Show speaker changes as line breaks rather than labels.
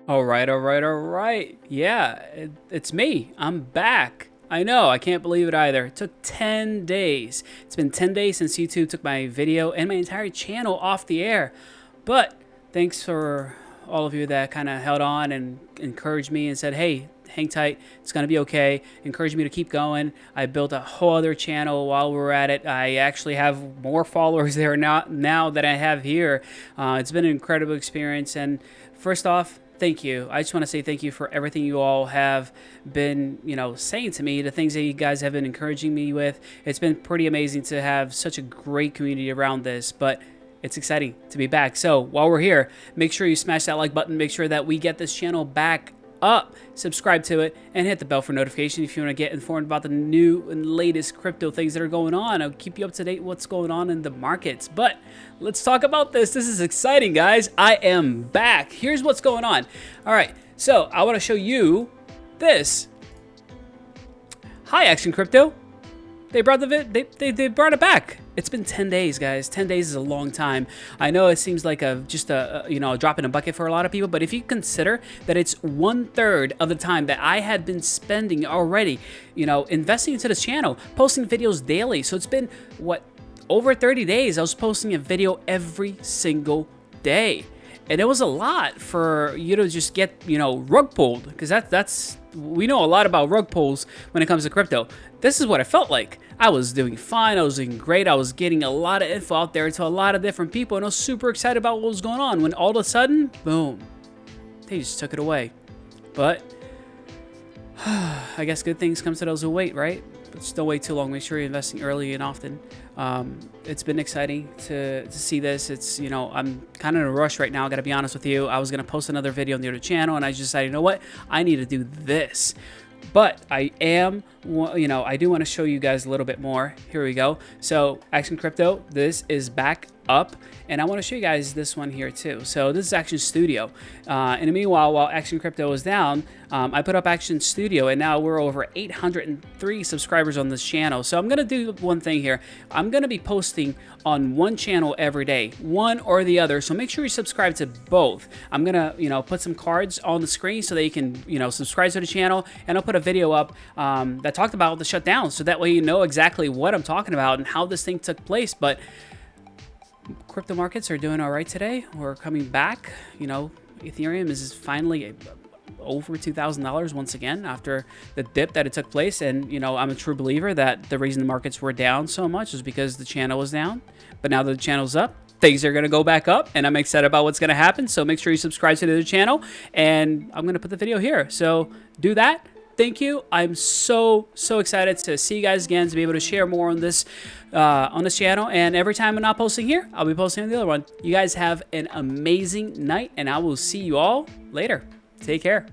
All right. Yeah, it's me. I'm back. I know, I can't believe it either. It took 10 days. It's been 10 days since YouTube took my video and my entire channel off the air. But thanks for all of you that kind of held on and encouraged me and said, hey, hang tight, it's going to be okay. Encouraged me to keep going. I built a whole other channel while we were at it. I actually have more followers there now than I have here. It's been an incredible experience. And first off, thank you. I just want to say thank you for everything you all have been, saying to me, the things that you guys have been encouraging me with. It's been pretty amazing to have such a great community around this, but it's exciting to be back. So while we're here, make sure you smash that like button. Make sure that we get this channel back up, subscribe to it, and hit the bell for notification if you want to get informed about the new and latest crypto things that are going on. I'll keep you up to date with what's going on in the markets. But let's talk about this. This is exciting, guys. I am back. Here's what's going on. All right, so I want to show you this. Hi, Action Crypto. They brought they brought it back. It's been 10 days, guys. 10 days is a long time. I know it seems like just a drop in a bucket for a lot of people, but if you consider that it's 1/3 of the time that I had been spending already, investing into this channel, posting videos daily. So it's been what, over 30 days. I was posting a video every single day. And it was a lot for you to just get, rug pulled, because that's we know a lot about rug pulls when it comes to crypto. This is what I felt like. I was doing fine. I was doing great. I was getting a lot of info out there to a lot of different people, and I was super excited about what was going on when all of a sudden, boom, they just took it away. But I guess good things come to those who wait, right? But just don't wait too long. Make sure you're investing early and often. It's been exciting to see this. It's, I'm kind of in a rush right now. I got to be honest with you. I was going to post another video on the other channel, and I just decided, you know what? I need to do this. But I am, I do want to show you guys a little bit more. Here we go. So Action Crypto, this is back up, and I want to show you guys this one here too. So this is Action Studio. In the meanwhile, while Action Crypto was down, I put up Action Studio, and now we're over 803 subscribers on this channel. So I'm going to do one thing here. I'm going to be posting on one channel every day, one or the other. So make sure you subscribe to both. I'm going to, put some cards on the screen so that you can, subscribe to the channel, and I'll put a video up that talked about the shutdown. So that way you know exactly what I'm talking about and how this thing took place. But crypto markets are doing all right today. We're coming back. Ethereum is finally over $2,000 once again after the dip that it took place. And, I'm a true believer that the reason the markets were down so much is because the channel was down. But now that the channel's up, things are going to go back up, and I'm excited about what's going to happen. So make sure you subscribe to the channel, and I'm going to put the video here. So do that. Thank you. I'm so excited to see you guys again, to be able to share more on this channel. And every time I'm not posting here, I'll be posting on the other one. You guys have an amazing night, and I will see you all later. Take care.